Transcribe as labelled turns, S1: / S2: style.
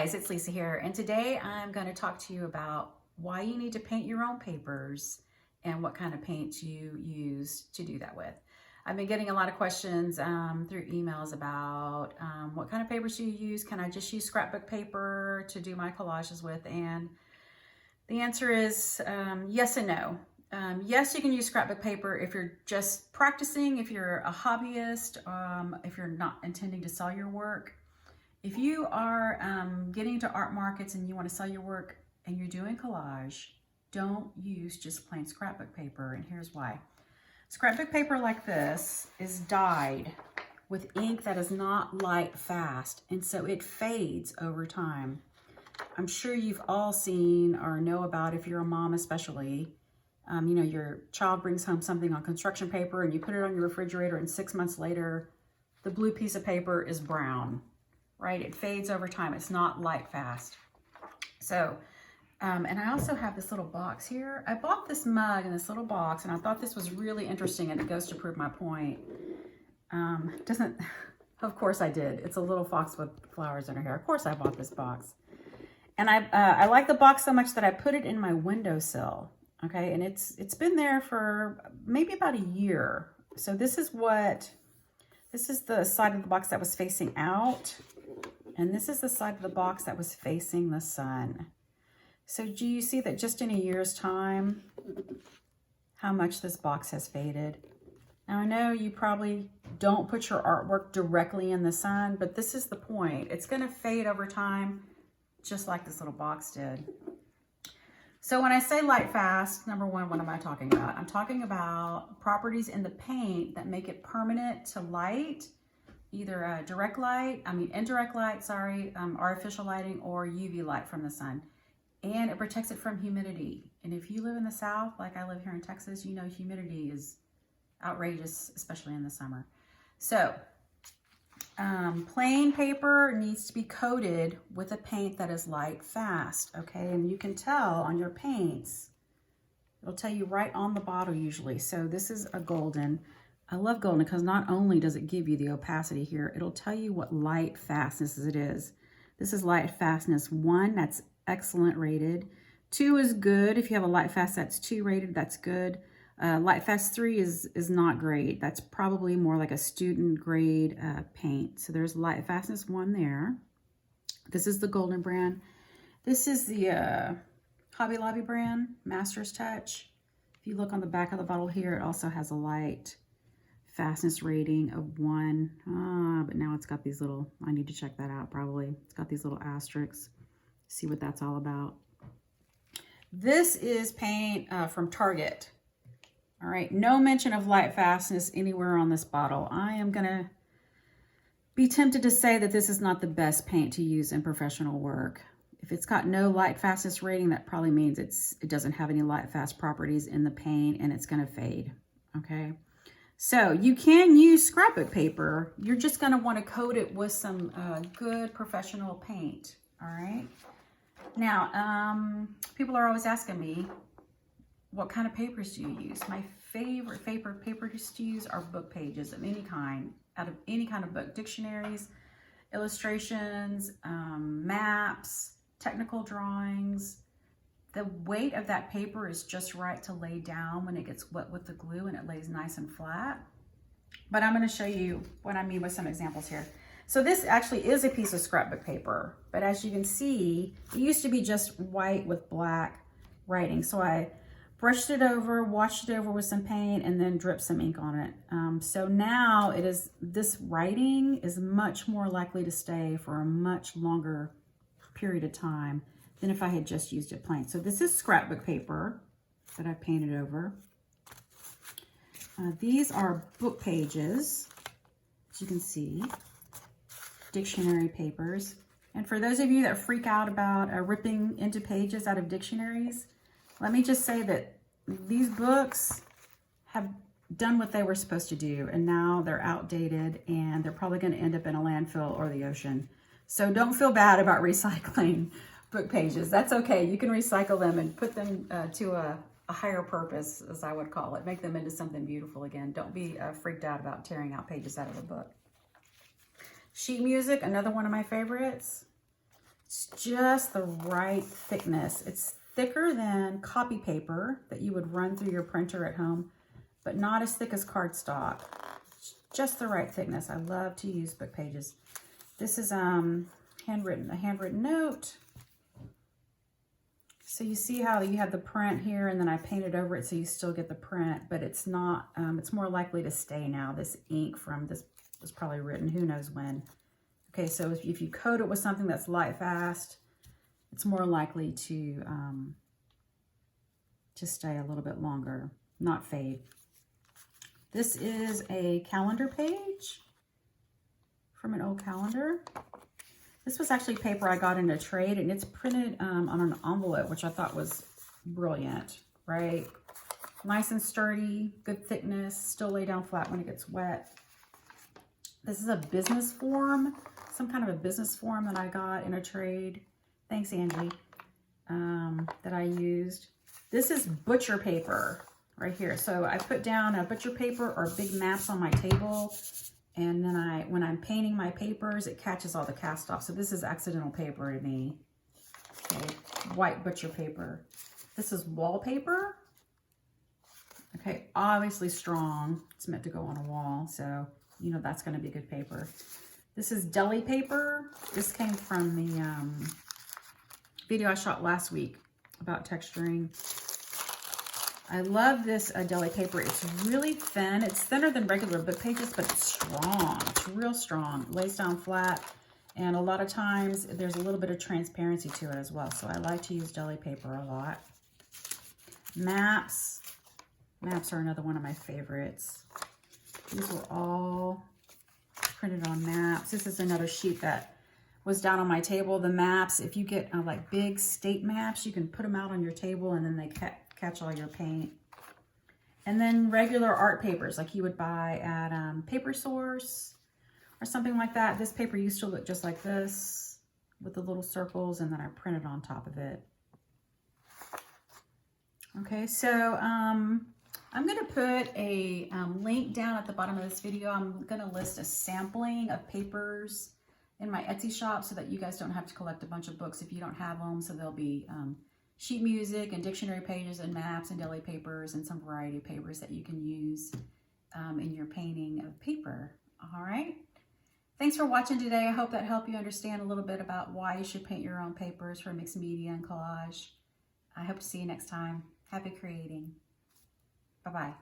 S1: guys, it's Lisa here, and today I'm going to talk to you about why you need to paint your own papers and what kind of paints you use to do that with. I've been getting a lot of questions through emails about what kind of papers do you use? Can I just use scrapbook paper to do my collages with? And the answer is yes and no. Yes, you can use scrapbook paper if you're just practicing, if you're a hobbyist, if you're not intending to sell your work. If you are getting into art markets and you want to sell your work and you're doing collage, don't use just plain scrapbook paper, and here's why. Scrapbook paper like this is dyed with ink that is not light fast, and so it fades over time. I'm sure you've all seen or know about, if you're a mom especially, you know, your child brings home something on construction paper and you put it on your refrigerator, and 6 months later, the blue piece of paper is brown. Right? It fades over time. It's not light fast. So, and I also have this little box here. I bought this mug in this little box, and I thought this was really interesting, and it goes to prove my point. Doesn't, of course I did. It's a little fox with flowers in her hair. Of course I bought this box. And I like the box so much that I put it in my windowsill. Okay, and it's been there for maybe about a year. So this is the side of the box that was facing out. And this is the side of the box that was facing the sun. So do you see that just in a year's time, how much this box has faded? Now I know you probably don't put your artwork directly in the sun, but this is the point. It's gonna fade over time, just like this little box did. So when I say light fast, number one, what am I talking about? I'm talking about properties in the paint that make it permanent to light, either indirect light, artificial lighting, or UV light from the sun. And it protects it from humidity. And if you live in the South, like I live here in Texas, you know humidity is outrageous, especially in the summer. So plain paper needs to be coated with a paint that is light fast, okay? And you can tell on your paints, it'll tell you right on the bottle usually. So this is a golden. I love golden because not only does it give you the opacity here, it'll tell you what light fastness it is. This is light fastness 1, that's excellent rated. 2 is good. If you have a light fast that's 2 rated, that's good. Light fast 3 is not great. That's probably more like a student grade paint. So there's light fastness 1 there. This is the golden brand. This is the Hobby Lobby brand, Master's Touch. If you look on the back of the bottle here, it also has a light fastness rating of 1, but now it's got these little, I need to check that out probably. It's got these little asterisks, see what that's all about. This is paint from Target. All right, no mention of light fastness anywhere on this bottle. I am gonna be tempted to say that this is not the best paint to use in professional work. If it's got no light fastness rating, that probably means it doesn't have any light fast properties in the paint, and it's gonna fade, okay? So you can use scrapbook paper. You're just gonna wanna coat it with some good professional paint, all right? Now, people are always asking me, what kind of papers do you use? My favorite papers to use are book pages of any kind, out of any kind of book, dictionaries, illustrations, maps, technical drawings. The weight of that paper is just right to lay down when it gets wet with the glue, and it lays nice and flat. But I'm going to show you what I mean with some examples here. So this actually is a piece of scrapbook paper, but as you can see, it used to be just white with black writing. So I brushed it over, washed it over with some paint, and then dripped some ink on it. So now this writing is much more likely to stay for a much longer period of time than if I had just used it plain. So this is scrapbook paper that I've painted over. These are book pages, as you can see, dictionary papers. And for those of you that freak out about ripping into pages out of dictionaries, let me just say that these books have done what they were supposed to do, and now they're outdated, and they're probably going to end up in a landfill or the ocean. So don't feel bad about recycling book pages. That's okay. You can recycle them and put them to a higher purpose, as I would call it. Make them into something beautiful again. Don't be freaked out about tearing out pages out of a book. Sheet music, another one of my favorites. It's just the right thickness. It's thicker than copy paper that you would run through your printer at home, but not as thick as cardstock. It's just the right thickness. I love to use book pages. This is a handwritten note. So you see how you have the print here, and then I painted over it so you still get the print, but it's not, it's more likely to stay now. This ink from this was probably written who knows when. Okay, so if you coat it with something that's light fast, it's more likely to stay a little bit longer, not fade. This is a calendar page from an old calendar. This was actually paper I got in a trade, and it's printed on an envelope, which I thought was brilliant, right? Nice and sturdy, good thickness, still lay down flat when it gets wet. This is a business form, some kind of a business form that I got in a trade. Thanks, Angie, that I used. This is butcher paper right here. So I put down a butcher paper or big maps on my table, and then when I'm painting my papers, it catches all the cast off. So this is accidental paper to me. Okay, white butcher paper. This is wallpaper. Okay, obviously strong. It's meant to go on a wall, so you know that's going to be good paper. This is deli paper. This came from the video I shot last week about texturing. I love this deli paper. It's really thin. It's thinner than regular book pages, but it's strong. It's real strong. It lays down flat, and a lot of times there's a little bit of transparency to it as well. So I like to use deli paper a lot. Maps. Maps are another one of my favorites. These were all printed on maps. This is another sheet that was down on my table. The maps, if you get like big state maps, you can put them out on your table, and then they catch all your paint. And then regular art papers like you would buy at Paper Source or something like that. This paper used to look just like this with the little circles, and then I printed on top of it. Okay, so I'm going to put a link down at the bottom of this video. I'm going to list a sampling of papers in my Etsy shop so that you guys don't have to collect a bunch of books if you don't have them. So there'll be sheet music and dictionary pages and maps and deli papers and some variety of papers that you can use in your painting of paper. All right. Thanks for watching today. I hope that helped you understand a little bit about why you should paint your own papers for mixed media and collage. I hope to see you next time. Happy creating. Bye-bye.